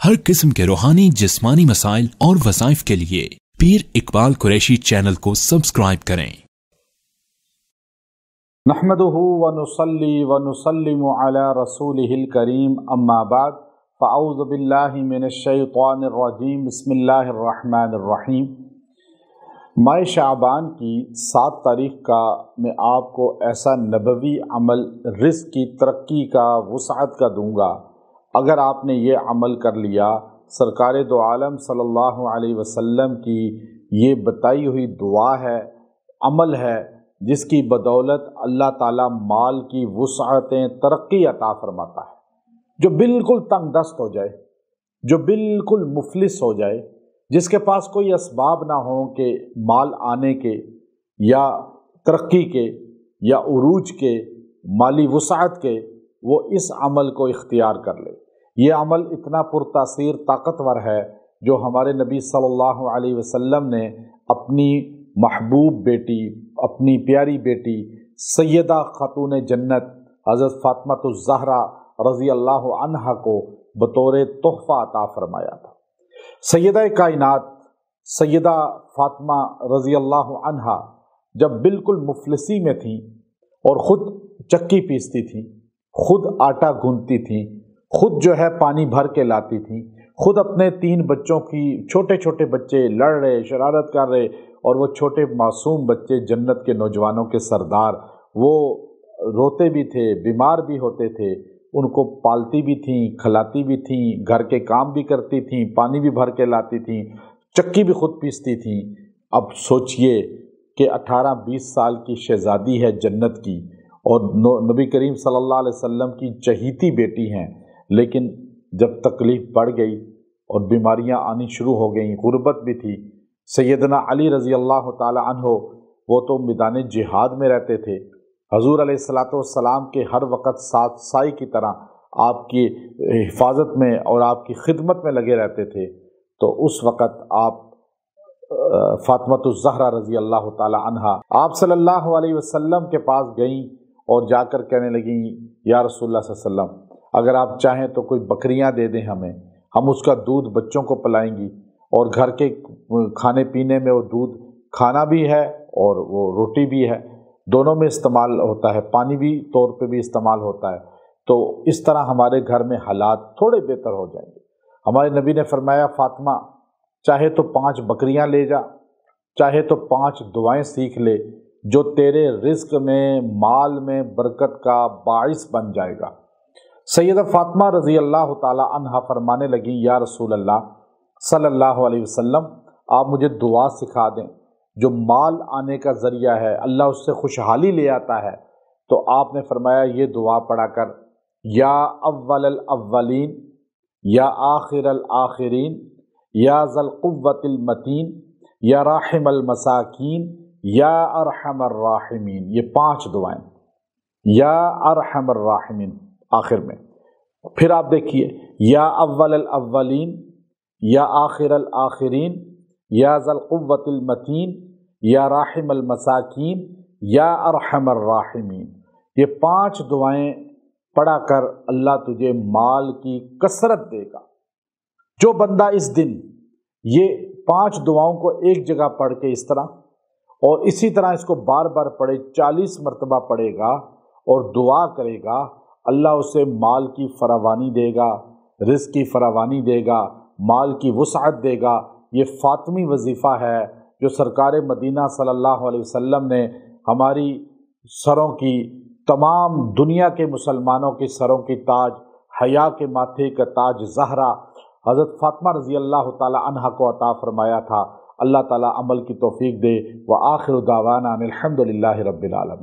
हर किस्म के रूहानी जिस्मानी मसाइल और वज़ाइफ के लिए पीर इकबाल कुरैशी चैनल को सब्सक्राइब करें। नहमदुहु व नुसल्ली व नुसल्लिमु अला रसूलिहिल करीम अम्मा बाद फ़अऊज़ु बिल्लाहि मिनश शैतानिर रजीम बिस्मिल्लाहिर रहमानिर रहीम। माह शाबान की 7 तारीख़ का मैं आपको ऐसा नबवी अमल रिज़्क़ की तरक्की का वुसअत का दूँगा। अगर आपने ये अमल कर लिया, सरकार दो आलम सल्लल्लाहु अलैहि वसल्लम की ये बताई हुई दुआ है, अमल है, जिसकी बदौलत अल्लाह ताला माल की वुसअतें तरक्की अता फरमाता है। जो बिल्कुल तंग दस्त हो जाए, जो बिल्कुल मुफलिस हो जाए, जिसके पास कोई असबाब ना हो कि माल आने के या तरक्की के या उरूज के, माली वुसअत के, वो इस अमल को इख्तियार कर ले। ये अमल इतना पुरतासीर ताकतवर है जो हमारे नबी सल्लल्लाहु अलैहि वसल्लम ने अपनी महबूब बेटी, अपनी प्यारी बेटी सैयदा खातून जन्नत हज़रत फ़ातिमातुज़ ज़हरा रज़ी अल्लाह अन्हा को बतौर तोहफ़ा अता फरमाया था। सैयदा कायनात सैयदा फ़ातिमा रज़ी अल्लाह अन्हा जब बिल्कुल मुफलिसी में थीं और ख़ुद चक्की पीसती थीं, खुद आटा गूंथती थीं, खुद जो है पानी भर के लाती थीं, खुद अपने 3 बच्चों की, छोटे छोटे बच्चे लड़ रहे, शरारत कर रहे, और वो छोटे मासूम बच्चे जन्नत के नौजवानों के सरदार, वो रोते भी थे, बीमार भी होते थे, उनको पालती भी थीं, खिलाती भी थीं, घर के काम भी करती थीं, पानी भी भर के लाती थीं, चक्की भी खुद पीसती थीं। अब सोचिए कि 18-20 साल की शहज़ादी है जन्नत की और नबी करीम सल्लल्लाहु अलैहि वसल्लम की चहीती बेटी हैं, लेकिन जब तकलीफ़ बढ़ गई और बीमारियां आनी शुरू हो गईं, गुर्बत भी थी, सैयदना अली रज़ी अल्लाह ताला अन्हो वो तो मैदान जिहाद में रहते थे, हजूर अलैहिस्सलातु वस्सलाम के हर वक़्त साथ साई की तरह आपकी हिफाजत में और आपकी खिदमत में लगे रहते थे। तो उस वक़्त आप फ़ातिमातुज़ ज़हरा रज़ी अल्लाह ताला अन्हा आप सल्लल्लाहु अलैहि वसल्लम के पास गईं और जाकर कहने लगीं, या रसूलुल्लाह सल्लल्लाहु अलैहि वसल्लम, अगर आप चाहें तो कोई बकरियां दे दें हमें, हम उसका दूध बच्चों को पिलाएंगी, और घर के खाने पीने में वो दूध खाना भी है और वो रोटी भी है, दोनों में इस्तेमाल होता है, पानी भी तौर पे भी इस्तेमाल होता है। तो इस तरह हमारे घर में हालात थोड़े बेहतर हो जाएंगे। हमारे नबी ने फरमाया, फ़ातिमा चाहे तो 5 बकरियां ले जा, चाहे तो 5 दुआएं सीख ले, जो तेरे रिज़्क़ में, माल में बरकत का बाइस बन जाएगा। सैयदा फ़ातिमा रज़ी अल्लाह ताला अन्हा फरमाने लगी, या रसूल अल्लाह सल्लल्लाहु अलैहि वसल्लम, आप मुझे दुआ सिखा दें जो माल आने का ज़रिया है, अल्लाह उससे खुशहाली ले आता है। तो आपने फरमाया, ये दुआ पढ़ा कर, या अव्वलल अव्वलीन, या आखिरल आखिरीन, या ज़ल क़ुव्वतिल मतीन, या राहिमल मसाकीन, या अरहमर राहिमीन। ये 5 दुआएं, या अरहमर राहिमीन आखिर में। फिर आप देखिए, या अव्वलल अव्वलीन, या आखिरल आखिरीन, या ज़ल क़ुव्वतिल मतीन, या राहिमल मसाकीन, या अरहमर राहिमीन। ये 5 दुआएं पढ़ा कर अल्लाह तुझे माल की कसरत देगा। जो बंदा इस दिन ये 5 दुआओं को एक जगह पढ़ के इस तरह और इसी तरह इसको बार बार पढ़े, 40 मरतबा पढ़ेगा और दुआ करेगा, अल्लाह उसे माल की फरावानी देगा, रिज़्क़ की फरावानी देगा, माल की वुसअत देगा। ये फ़ातिमी वजीफ़ा है जो सरकार मदीना सल्लल्लाहु अलैहि वसल्लम ने हमारी सरों की, तमाम दुनिया के मुसलमानों के सरों की ताज, हया के माथे का ताज ज़हरा हज़रत फ़ातिमा रज़ी अल्लाह ताला अन्हा को अता फ़रमाया था। अल्लाह ताला अमल की तौफ़ीक़ दे। व आखिरु दावाना अनिल हम्दुलिल्लाहि रब्बिल आलमीन।